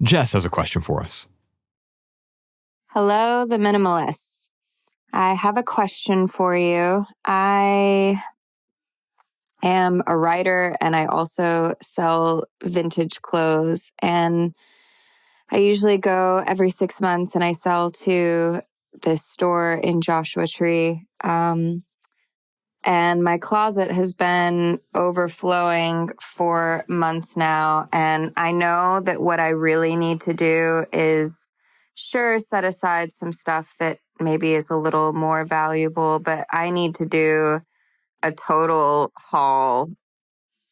Jess has a question for us. Hello, the Minimalists. I have a question for you. I am a writer and I also sell vintage clothes. And I usually go every 6 months and I sell to this store in Joshua Tree. And my closet has been overflowing for months now. And I know that what I really need to do is set aside some stuff that maybe is a little more valuable, but I need to do a total haul,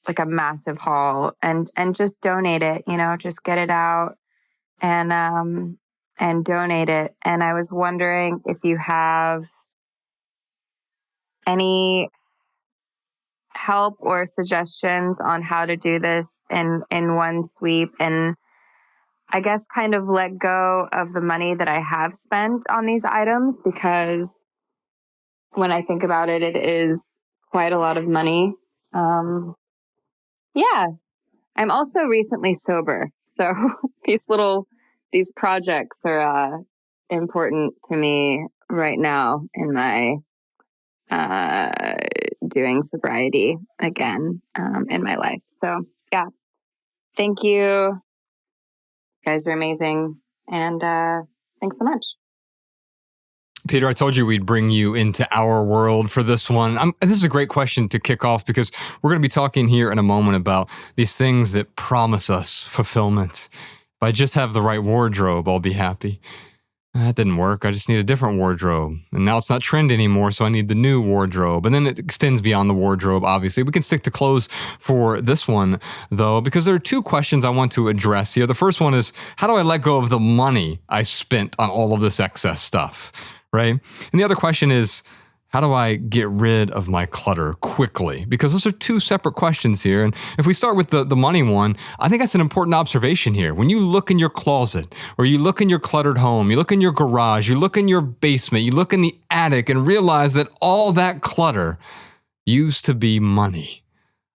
like a massive haul, and just donate it, just get it out and donate it. And I was wondering if you have any help or suggestions on how to do this in one sweep, and I guess kind of let go of the money that I have spent on these items, because when I think about it, it is quite a lot of money. Yeah, I'm also recently sober, so these projects are important to me right now in my doing sobriety again in my life. So yeah, thank you. You guys are amazing, and thanks so much. Peter, I told you we'd bring you into our world for this one. This is a great question to kick off because we're going to be talking here in a moment about these things that promise us fulfillment. If I just have the right wardrobe, I'll be happy. That didn't work. I just need a different wardrobe. And now it's not trend anymore, so I need the new wardrobe. And then it extends beyond the wardrobe, obviously. We can stick to clothes for this one, though, because there are two questions I want to address here. The first one is, how do I let go of the money I spent on all of this excess stuff? Right? And the other question is, how do I get rid of my clutter quickly? Because those are two separate questions here. And if we start with the money one, I think that's an important observation here. When you look in your closet, or you look in your cluttered home, you look in your garage, you look in your basement, you look in the attic and realize that all that clutter used to be money.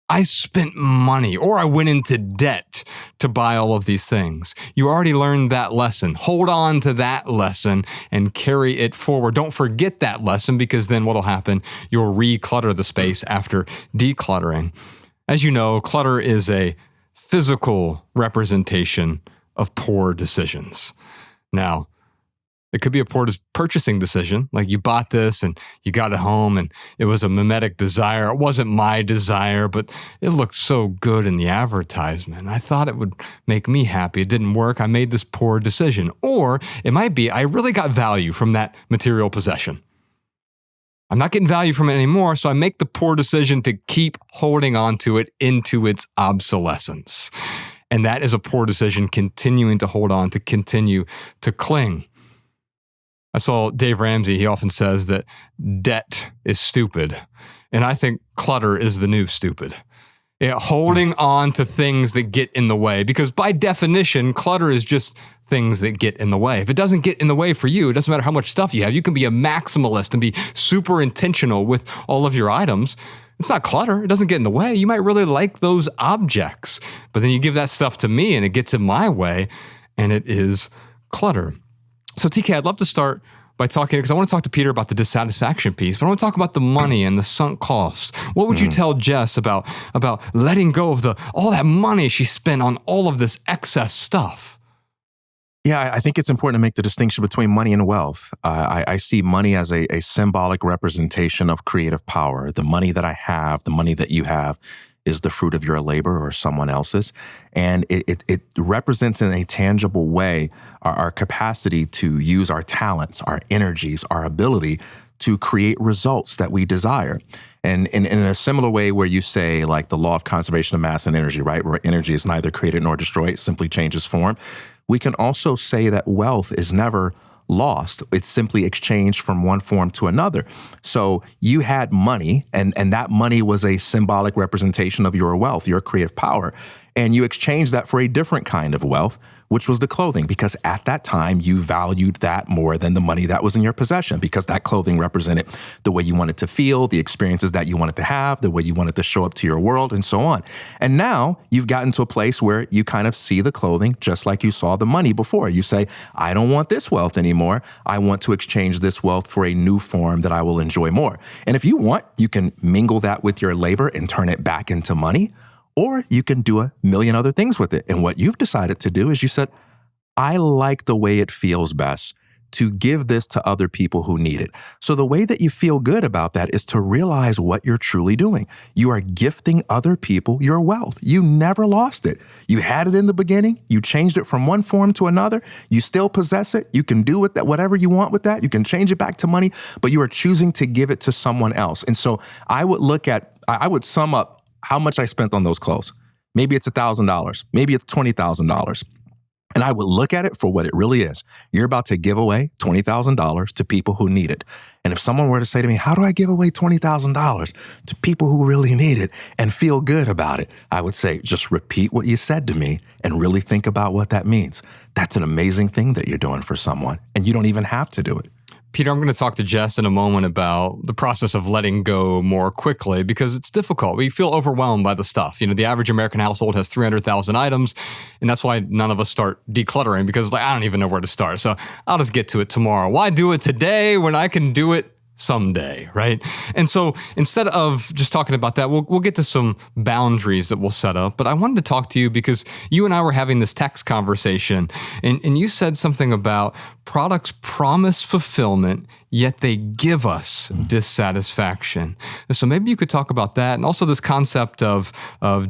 I spent money, or I went into debt to buy all of these things. You already learned that lesson. Hold on to that lesson and carry it forward. Don't forget that lesson, because then what'll happen? You'll reclutter the space after decluttering. As you know, clutter is a physical representation of poor decisions. Now, it could be a poor purchasing decision, like you bought this and you got it home and it was a mimetic desire. It wasn't my desire, but it looked so good in the advertisement. I thought it would make me happy. It didn't work. I made this poor decision. Or it might be I really got value from that material possession. I'm not getting value from it anymore, so I make the poor decision to keep holding on to it into its obsolescence. And that is a poor decision, continuing to hold on, to continue to cling. I saw Dave Ramsey, he often says that debt is stupid. And I think clutter is the new stupid. Holding on to things that get in the way. Because by definition, clutter is just things that get in the way. If it doesn't get in the way for you, it doesn't matter how much stuff you have. You can be a maximalist and be super intentional with all of your items. It's not clutter. It doesn't get in the way. You might really like those objects. But then you give that stuff to me and it gets in my way, and it is clutter. So TK, I'd love to start by talking, because I want to talk to Peter about the dissatisfaction piece, but I want to talk about the money and the sunk costs. What would you tell Jess about letting go of all that money she spent on all of this excess stuff? Yeah, I think it's important to make the distinction between money and wealth. I see money as a symbolic representation of creative power. The money that I have, the money that you have, is the fruit of your labor or someone else's. And it represents in a tangible way our capacity to use our talents, our energies, our ability to create results that we desire. And in a similar way where you say, like the law of conservation of mass and energy, right? Where energy is neither created nor destroyed, simply changes form. We can also say that wealth is never lost. It's simply exchanged from one form to another. So you had money, and that money was a symbolic representation of your wealth, your creative power. And you exchanged that for a different kind of wealth, which was the clothing, because at that time you valued that more than the money that was in your possession, because that clothing represented the way you wanted to feel, the experiences that you wanted to have, the way you wanted to show up to your world, and so on. And now you've gotten to a place where you kind of see the clothing just like you saw the money before. You say, I don't want this wealth anymore. I want to exchange this wealth for a new form that I will enjoy more. And if you want, you can mingle that with your labor and turn it back into money, or you can do a million other things with it. And what you've decided to do is you said, I like the way it feels best to give this to other people who need it. So the way that you feel good about that is to realize what you're truly doing. You are gifting other people your wealth. You never lost it. You had it in the beginning. You changed it from one form to another. You still possess it. You can do with that whatever you want with that. You can change it back to money, but you are choosing to give it to someone else. And so I would sum up how much I spent on those clothes. Maybe it's $1,000. Maybe it's $20,000. And I would look at it for what it really is. You're about to give away $20,000 to people who need it. And if someone were to say to me, how do I give away $20,000 to people who really need it and feel good about it? I would say, just repeat what you said to me and really think about what that means. That's an amazing thing that you're doing for someone, and you don't even have to do it. Peter, I'm going to talk to Jess in a moment about the process of letting go more quickly, because it's difficult. We feel overwhelmed by the stuff. The average American household has 300,000 items, and that's why none of us start decluttering, because I don't even know where to start. So I'll just get to it tomorrow. Why do it today when I can do it someday, right? And so instead of just talking about that, we'll get to some boundaries that we'll set up. But I wanted to talk to you because you and I were having this text conversation, and you said something about products promise fulfillment, yet they give us dissatisfaction. And so maybe you could talk about that, and also this concept of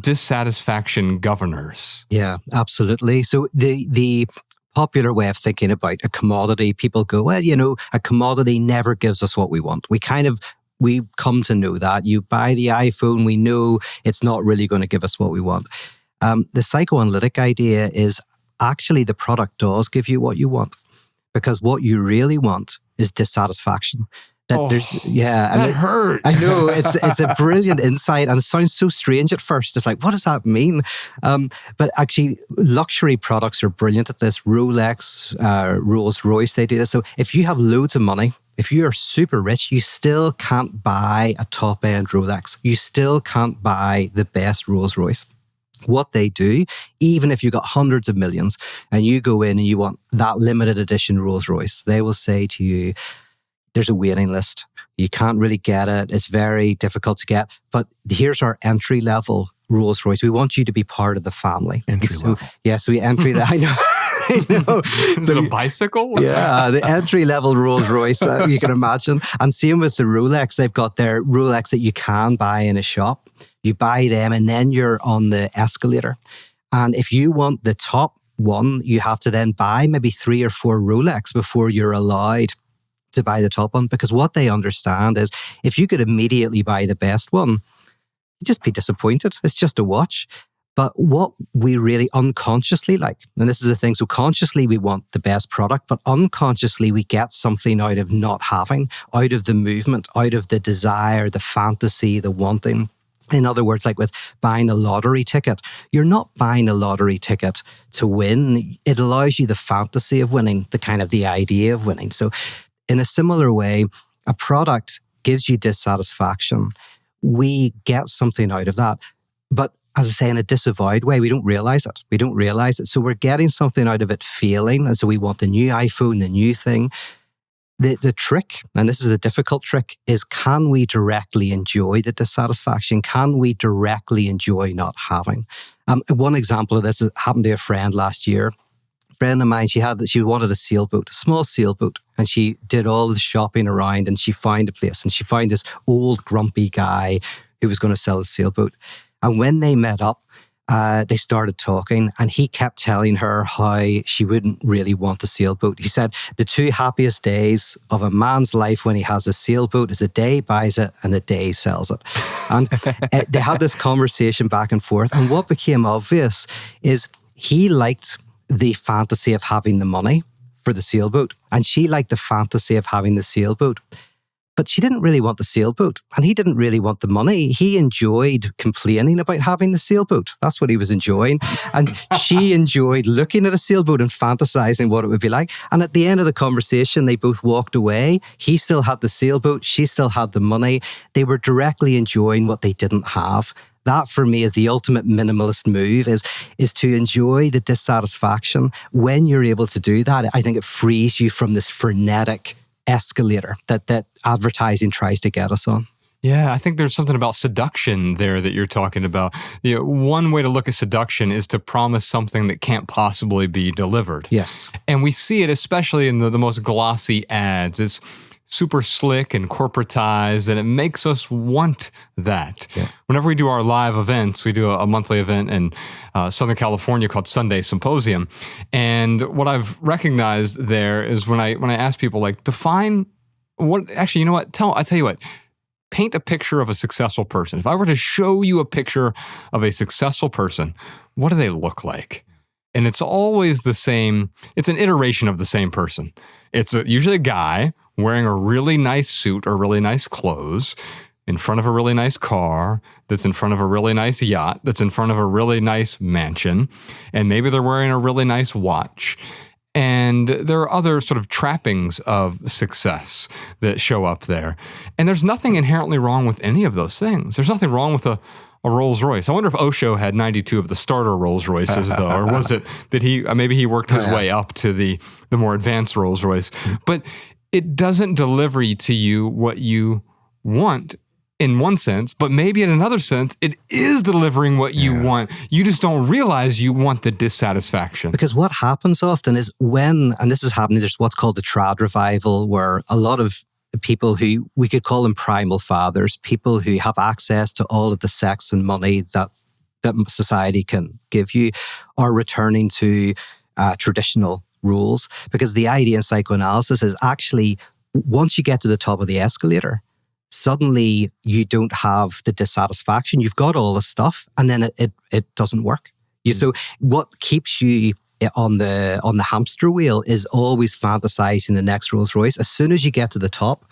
dissatisfaction governors. Yeah, absolutely. So the popular way of thinking about a commodity, people go, well, a commodity never gives us what we want. We come to know that. You buy the iPhone, we know it's not really going to give us what we want. The psychoanalytic idea is actually the product does give you what you want, because what you really want is dissatisfaction. That hurt. I know, it's a brilliant insight, and it sounds so strange at first. It's like, what does that mean? But actually, luxury products are brilliant at this. Rolex, Rolls-Royce, they do this. So if you have loads of money, if you are super rich, you still can't buy a top-end Rolex. You still can't buy the best Rolls-Royce. What they do, even if you got hundreds of millions and you go in and you want that limited edition Rolls-Royce, they will say to you, there's a waiting list. You can't really get it. It's very difficult to get. But here's our entry level Rolls Royce. We want you to be part of the family. Entry level. Yeah, so we entry that. I know. I know. Is it a bicycle? Yeah, the entry level Rolls Royce, you can imagine. And same with the Rolex. They've got their Rolex that you can buy in a shop. You buy them and then you're on the escalator. And if you want the top one, you have to then buy maybe 3 or 4 Rolex before you're allowed to buy the top one, because what they understand is if you could immediately buy the best one, you'd just be disappointed. It's just a watch. But what we really unconsciously like, and this is the thing, so consciously we want the best product, but unconsciously we get something out of not having, out of the movement, out of the desire, the fantasy, the wanting. In other words, like with buying a lottery ticket, you're not buying a lottery ticket to win. It allows you the fantasy of winning, the idea of winning. So in a similar way, a product gives you dissatisfaction. We get something out of that. But as I say, in a disavowed way, we don't realize it. We don't realize it. So we're getting something out of it feeling. And so we want the new iPhone, the new thing. The trick, and this is the difficult trick, is can we directly enjoy the dissatisfaction? Can we directly enjoy not having? One example of this happened to a friend last year. Friend of mine, she wanted a sailboat, a small sailboat, and she did all the shopping around and she found a place, and she found this old grumpy guy who was going to sell the sailboat. And when they met up, they started talking, and he kept telling her how she wouldn't really want a sailboat. He said the 2 happiest days of a man's life when he has a sailboat is the day he buys it and the day he sells it. And they had this conversation back and forth. And what became obvious is he liked the fantasy of having the money for the sailboat, and she liked the fantasy of having the sailboat. But she didn't really want the sailboat, and he didn't really want the money. He enjoyed complaining about having the sailboat. That's what he was enjoying. And she enjoyed looking at a sailboat and fantasizing what it would be like. And at the end of the conversation, they both walked away. He still had the sailboat. She still had the money. They were directly enjoying what they didn't have. That for me is the ultimate minimalist move, is to enjoy the dissatisfaction. When you're able to do that, I think it frees you from this frenetic escalator that advertising tries to get us on. Yeah, I think there's something about seduction there that you're talking about. One way to look at seduction is to promise something that can't possibly be delivered. Yes. And we see it especially in the most glossy ads. It's super slick and corporatized, and it makes us want that. Yeah. Whenever we do our live events, we do a monthly event in Southern California called Sunday Symposium. And what I've recognized there is when I ask people, like, define what, actually, you know what? I tell you what, paint a picture of a successful person. If I were to show you a picture of a successful person, what do they look like? And it's always the same. It's an iteration of the same person. It's usually a guy wearing a really nice suit or really nice clothes in front of a really nice car, that's in front of a really nice yacht, that's in front of a really nice mansion, and maybe they're wearing a really nice watch. And there are other sort of trappings of success that show up there. And there's nothing inherently wrong with any of those things. There's nothing wrong with a Rolls Royce. I wonder if Osho had 92 of the starter Rolls Royces, though, or was it that maybe he worked his way up to the more advanced Rolls Royce. But it doesn't deliver to you what you want in one sense, but maybe in another sense, it is delivering what you want. You just don't realize you want the dissatisfaction. Because what happens often is and this is happening, there's what's called the trad revival, where a lot of people who we could call them primal fathers, people who have access to all of the sex and money that society can give you, are returning to traditional rules. Because the idea in psychoanalysis is actually, once you get to the top of the escalator, suddenly you don't have the dissatisfaction. You've got all the stuff, and then it doesn't work. So what keeps you on the hamster wheel is always fantasizing the next Rolls Royce. As soon as you get to the top,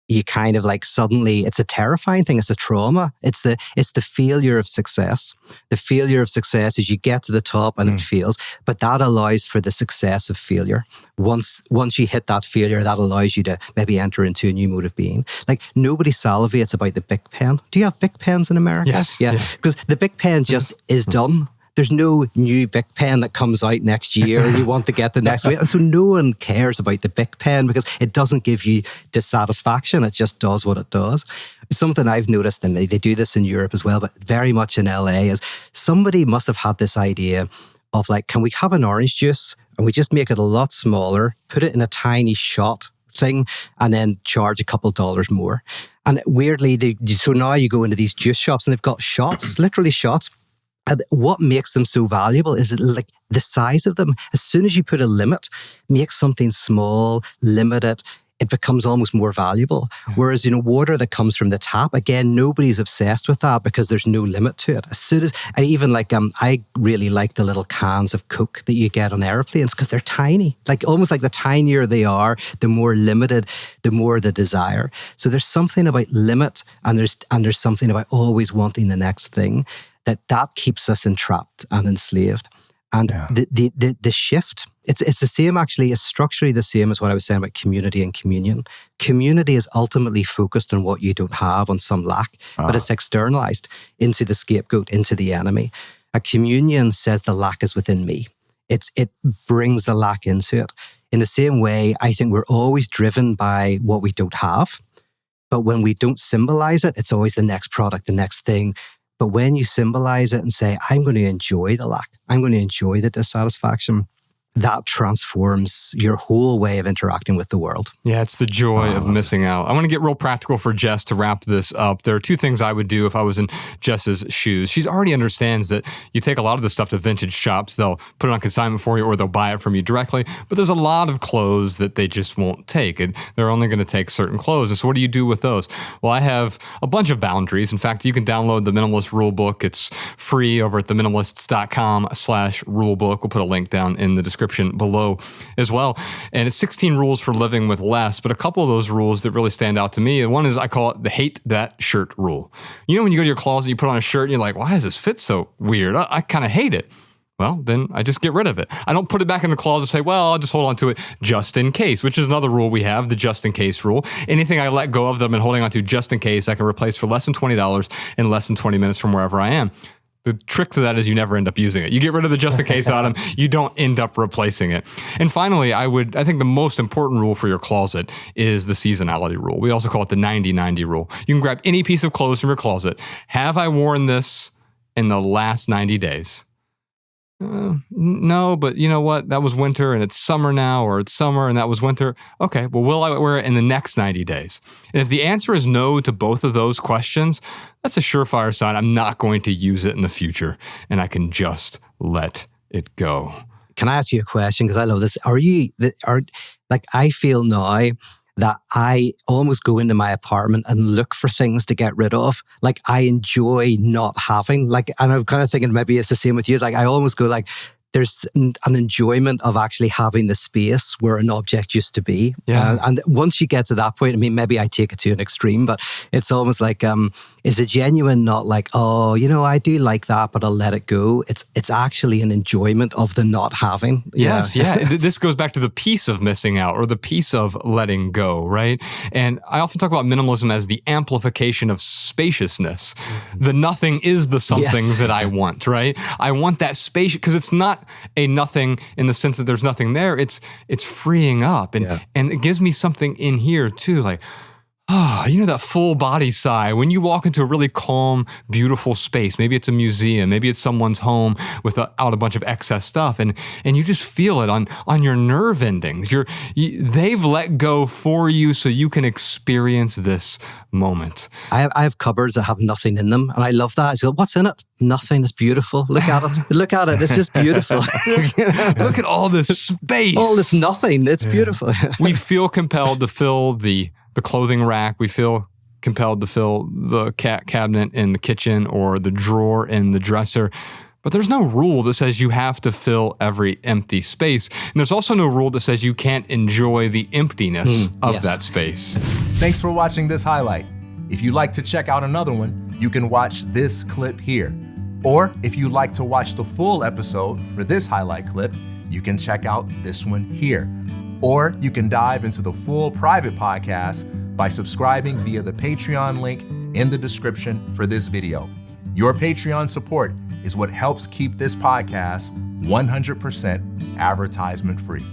you kind of like suddenly, it's a terrifying thing. It's a trauma. It's the failure of success. The failure of success is you get to the top and it fails, but that allows for the success of failure. Once you hit that failure, that allows you to maybe enter into a new mode of being. Like, nobody salivates about the Bic pen. Do you have Bic pens in America? Yes. Yeah. Because the Bic pen just is done. There's no new Bic pen that comes out next year and you want to get the next one. And so no one cares about the Bic pen because it doesn't give you dissatisfaction. It just does what it does. Something I've noticed, and they do this in Europe as well, but very much in LA, is somebody must have had this idea of like, can we have an orange juice and we just make it a lot smaller, put it in a tiny shot thing, and then charge a couple $1 more. And weirdly, so now you go into these juice shops and they've got shots, literally shots. And what makes them so valuable is like the size of them. As soon as you put a limit, make something small, limit it, it becomes almost more valuable. Whereas, water that comes from the tap, again, nobody's obsessed with that because there's no limit to it. As soon as, and even like, I really like the little cans of Coke that you get on airplanes because they're tiny. Like, almost like the tinier they are, the more limited, the more the desire. So there's something about limit, and there's something about always wanting the next thing that keeps us entrapped and enslaved. And the shift, it's the same actually, it's structurally the same as what I was saying about community and communion. Community is ultimately focused on what you don't have, on some lack, but it's externalized into the scapegoat, into the enemy. A communion says the lack is within me. It brings the lack into it. In the same way, I think we're always driven by what we don't have, but when we don't symbolize it, it's always the next product, the next thing. But when you symbolize it and say, I'm going to enjoy the lack, I'm going to enjoy the dissatisfaction, that transforms your whole way of interacting with the world. Yeah, it's the joy of missing out. I want to get real practical for Jess to wrap this up. There are two things I would do if I was in Jess's shoes. She already understands that you take a lot of this stuff to vintage shops. They'll put it on consignment for you or they'll buy it from you directly. But there's a lot of clothes that they just won't take. And they're only going to take certain clothes. And so what do you do with those? Well, I have a bunch of boundaries. In fact, you can download the Minimalist Rulebook. It's free over at theminimalists.com/rulebook. We'll put a link down in the description description below as well. And it's 16 rules for living with less, but a couple of those rules that really stand out to me. One is, I call it the hate that shirt rule. You know, when you go to your closet, you put on a shirt and you're like, why does this fit so weird? I kind of hate it. Well, then I just get rid of it. I don't put it back in the closet and say, well, I'll just hold on to it just in case, which is another rule we have, the just in case rule. Anything I let go of that I've been holding on to just in case, I can replace for less than $20 in less than 20 minutes from wherever I am. The trick to that is you never end up using it. You get rid of the just in case item, you don't end up replacing it. And finally, I think the most important rule for your closet is the seasonality rule. We also call it the 90-90 rule. You can grab any piece of clothes from your closet. Have I worn this in the last 90 days? No, but you know what? That was winter and it's summer now, or it's summer and that was winter. Okay, well, will I wear it in the next 90 days? And if the answer is no to both of those questions, that's a surefire sign I'm not going to use it in the future, and I can just let it go. Can I ask you a question? Because I love this. I feel now that I almost go into my apartment and look for things to get rid of. Like, I enjoy not having, and I'm kind of thinking maybe it's the same with you. It's like, I almost go like, there's an enjoyment of actually having the space where an object used to be. Yeah. And once you get to that point, I mean, maybe I take it to an extreme, but it's almost like, it's a genuine, not like, oh, you know, I do like that, but I'll let it go. It's actually an enjoyment of the not having. Yes, yeah. This goes back to the piece of missing out, or the piece of letting go, right? And I often talk about minimalism as the amplification of spaciousness. The nothing is the something that I want, right? I want that space, because it's not a nothing in the sense that there's nothing there. It's freeing up, and it gives me something in here too, like, you know, that full body sigh when you walk into a really calm, beautiful space. Maybe it's a museum, maybe it's someone's home without a bunch of excess stuff, and you just feel it on your nerve endings. They've let go for you so you can experience this moment. I have cupboards that have nothing in them, and I love that. I go, what's in it? Nothing. It's beautiful. Look at it. Look at it. It's just beautiful. Look at all this space. All this nothing. It's beautiful. We feel compelled to fill the clothing rack. We feel compelled to fill the cabinet in the kitchen or the drawer in the dresser. But there's no rule that says you have to fill every empty space. And there's also no rule that says you can't enjoy the emptiness of that space. Thanks for watching this highlight. If you'd like to check out another one, you can watch this clip here. Or if you'd like to watch the full episode for this highlight clip, you can check out this one here. Or you can dive into the full private podcast by subscribing via the Patreon link in the description for this video. Your Patreon support is what helps keep this podcast 100% advertisement free.